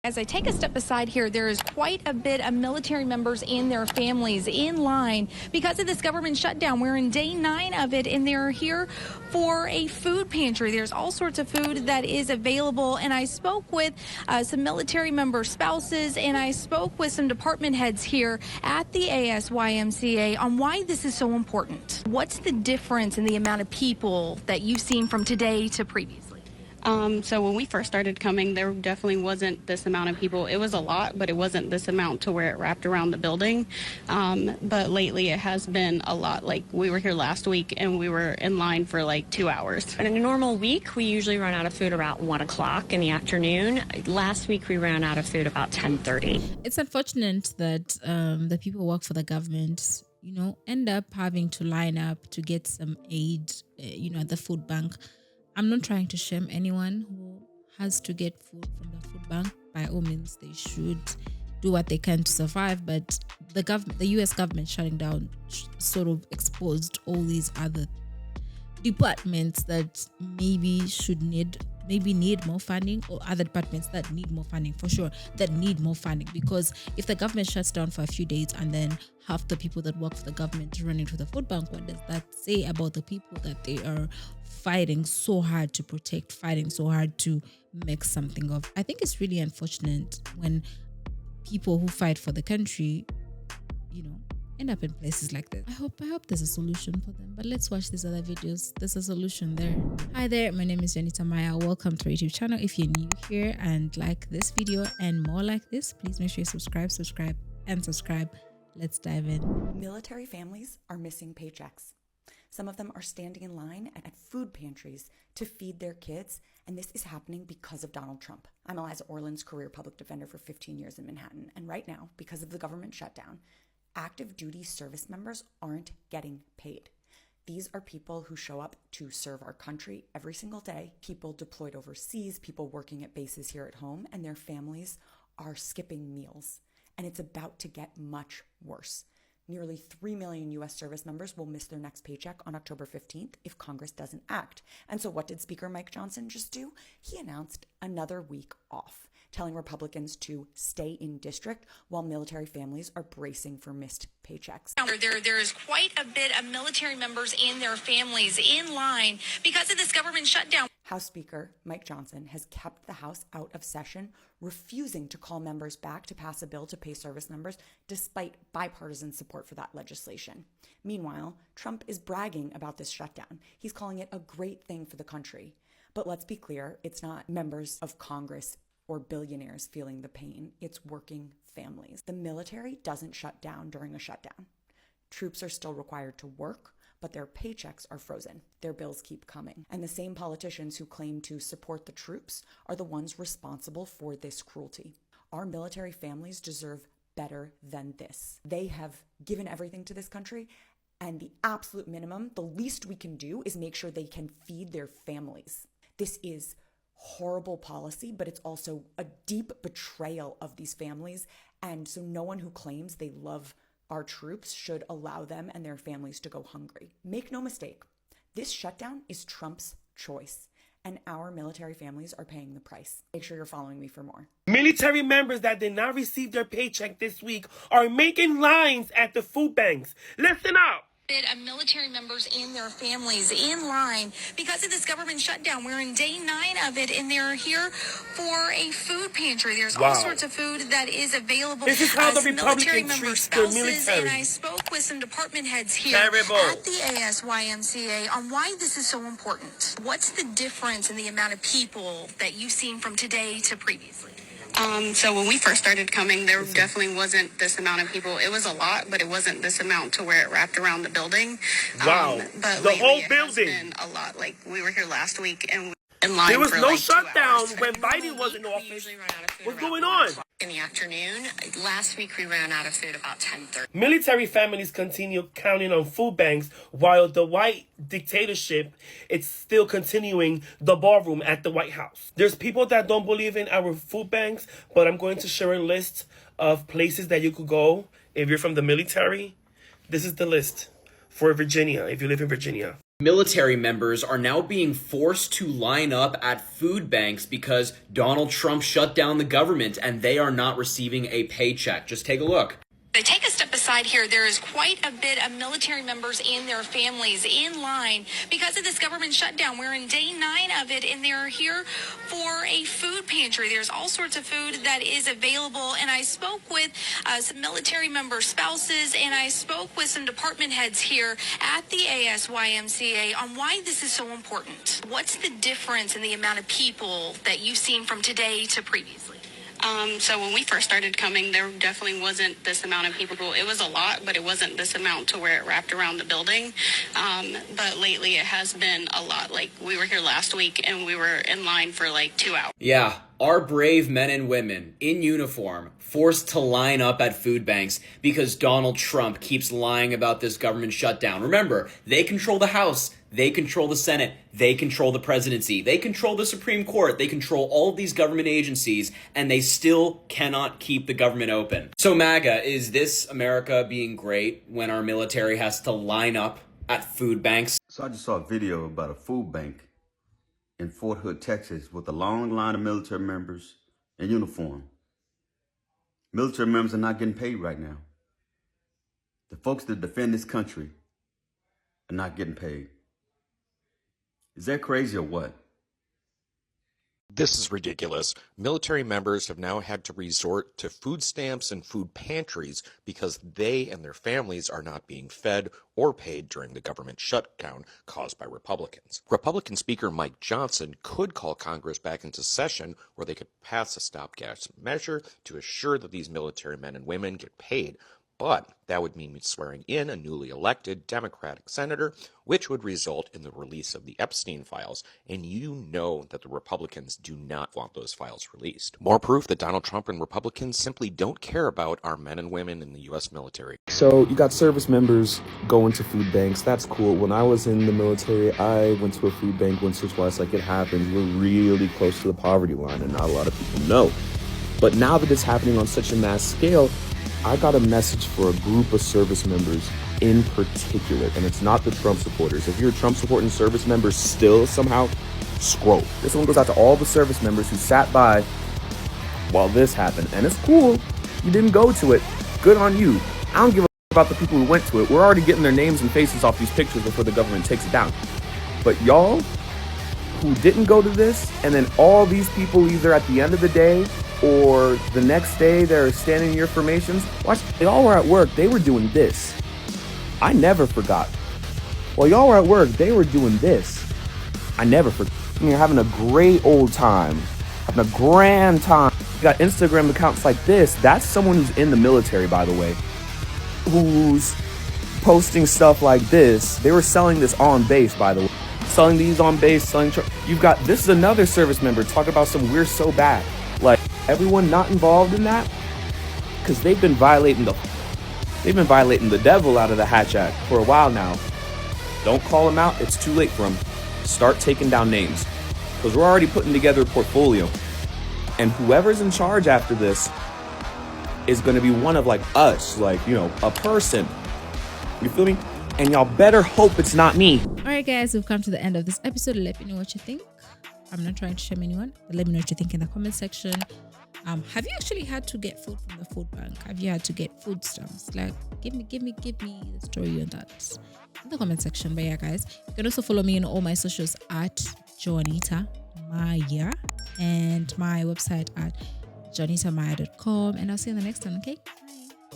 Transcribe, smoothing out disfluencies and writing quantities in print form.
As I take a step aside here, there is quite a bit of military members and their families in line because of this government shutdown. We're in day 9 of it, and they're here for a food pantry. There's all sorts of food that is available, and I spoke with some military member spouses, and I spoke with some department heads here at the ASYMCA on why this is so important. What's the difference in the amount of people that you've seen from today to previously? So when we first started coming, there definitely wasn't this amount of people. It was a lot, but it wasn't this amount to where it wrapped around the building. But lately it has been a lot. Like, we were here last week and we were in line for like 2 hours. In a normal week, we usually run out of food about 1 o'clock in the afternoon. Last week we ran out of food about 10:30. It's unfortunate that the people who work for the government, end up having to line up to get some aid, at the food bank. I'm not trying to shame anyone who has to get food from the food bank. By all means, they should do what they can to survive. But the U.S. government shutting down sort of exposed all these other departments that maybe need more funding, or other departments that need more funding, for sure, that need more funding. Because if the government shuts down for a few days and then half the people that work for the government run into the food bank, what does that say about the people that they are fighting so hard to protect, fighting so hard to make something of? I think it's really unfortunate when people who fight for the country, end up in places like this. I hope there's a solution for them. But let's watch these other videos. There's a solution there. Hi there, my name is Janita Maya. Welcome to our YouTube channel. If you're new here and like this video and more like this, please make sure you subscribe. Let's dive in. Military families are missing paychecks. Some of them are standing in line at food pantries to feed their kids, and this is happening because of Donald Trump. I'm Eliza Orland's career public defender for 15 years in Manhattan, and right now, because of the government shutdown, active duty service members aren't getting paid. These are people who show up to serve our country every single day, people deployed overseas, people working at bases here at home, and their families are skipping meals. And it's about to get much worse. Nearly 3 million U.S. service members will miss their next paycheck on October 15th if Congress doesn't act. And so what did Speaker Mike Johnson just do? He announced another week off, telling Republicans to stay in district while military families are bracing for missed paychecks. There is quite a bit of military members and their families in line because of this government shutdown. House Speaker Mike Johnson has kept the House out of session, refusing to call members back to pass a bill to pay service members despite bipartisan support for that legislation. Meanwhile, Trump is bragging about this shutdown. He's calling it a great thing for the country. But let's be clear, it's not members of Congress or billionaires feeling the pain. It's working families. The military doesn't shut down during a shutdown. Troops are still required to work, but their paychecks are frozen. Their bills keep coming. And the same politicians who claim to support the troops are the ones responsible for this cruelty. Our military families deserve better than this. They have given everything to this country, and the absolute minimum, the least we can do, is make sure they can feed their families. This is horrible policy, but it's also a deep betrayal of these families. And so no one who claims they love our troops should allow them and their families to go hungry. Make no mistake, this shutdown is Trump's choice, and our military families are paying the price. Make sure you're following me for more. Military members that did not receive their paycheck this week are making lines at the food banks. Listen up. Of military members and their families in line because of this government shutdown. We're in day 9 of it, and they're here for a food pantry. There's all sorts of food that is available. This is how the military Republicans member treat their spouses, military. and I spoke with some department heads here Terrible. at the ASYMCA on why this is so important. What's the difference in the amount of people that you've seen from today to previously? So when we first started coming, there definitely wasn't this amount of people. It was a lot, but it wasn't this amount to where it wrapped around the building. Wow. But The whole it has building. been a lot. Like, we were here last week and in line There was for no like 2 shutdown hours. when Biden Normal was in week, we office. usually run out of food What's around going 1 on? o'clock in the afternoon. Last week we ran out of food about 10:30. Military families continue counting on food banks while the white dictatorship is still continuing the ballroom at the White House. There's people that don't believe in our food banks, but I'm going to share a list of places that you could go if you're from the military. This is the list for Virginia, if you live in Virginia. Military members are now being forced to line up at food banks because Donald Trump shut down the government and they are not receiving a paycheck. Just take a look. They take a step aside here. There is quite a bit of military members and their families in line because of this government shutdown. We're in day 9 of it, and they're here for a food pantry. There's all sorts of food that is available, and I spoke with some military member spouses, and I spoke with some department heads here at the ASYMCA on why this is so important. What's the difference in the amount of people that you've seen from today to previously? So when we first started coming, there definitely wasn't this amount of people. It was a lot, but it wasn't this amount to where it wrapped around the building. But lately it has been a lot. Like, we were here last week and we were in line for like 2 hours. Yeah, our brave men and women in uniform forced to line up at food banks because Donald Trump keeps lying about this government shutdown. Remember, they control the House. They control the Senate. They control the presidency. They control the Supreme Court. They control all of these government agencies, and they still cannot keep the government open. So MAGA, is this America being great when our military has to line up at food banks? So I just saw a video about a food bank in Fort Hood, Texas, with a long line of military members in uniform. Military members are not getting paid right now. The folks that defend this country are not getting paid. Is that crazy or what? This is ridiculous. Military members have now had to resort to food stamps and food pantries because they and their families are not being fed or paid during the government shutdown caused by Republicans. Republican Speaker Mike Johnson could call Congress back into session where they could pass a stopgap measure to assure that these military men and women get paid. But that would mean swearing in a newly elected Democratic senator, which would result in the release of the Epstein files, and you know that the Republicans do not want those files released. More proof that Donald Trump and Republicans simply don't care about our men and women in the U.S. military. So you got service members going to food banks. That's cool. When I was in the military, I went to a food bank once or twice. Like, it happens. We're really close to the poverty line, and not a lot of people know. But now that it's happening on such a mass scale, I got a message for a group of service members in particular, and it's not the Trump supporters. If you're a Trump supporting service member still somehow, scroll. This one goes out to all the service members who sat by while this happened. And it's cool. You didn't go to it. Good on you. I don't give a about the people who went to it. We're already getting their names and faces off these pictures before the government takes it down. But y'all who didn't go to this, and then all these people either at the end of the day or the next day they're standing in your formations, watch, they all were at work, they were doing this. I never forgot. While y'all were at work, they were doing this. I never forgot. You're having a great old time, having a grand time. You got Instagram accounts like this. That's someone who's in the military, by the way, who's posting stuff like this. They were selling this on base, by the way. Selling these on base, selling. You've got, this is another service member talking about some we're so bad. Like, everyone not involved in that, because they've been violating the devil out of the Hatch Act for a while now. Don't call them out. It's too late for them. Start taking down names, because we're already putting together a portfolio, and whoever's in charge after this is going to be one of like us, like, you know, a person. You feel me? And y'all better hope it's not me. All right, guys, we've come to the end of this episode. Let me know what you think. I'm not trying to shame anyone, but let me know what you think in the comment section. Have you actually had to get food from the food bank? Have you had to get food stamps? Like, give me the story on that in the comment section. But yeah, guys, you can also follow me on all my socials at Joanita Maya and my website at joanitamaya.com. And I'll see you in the next one, okay?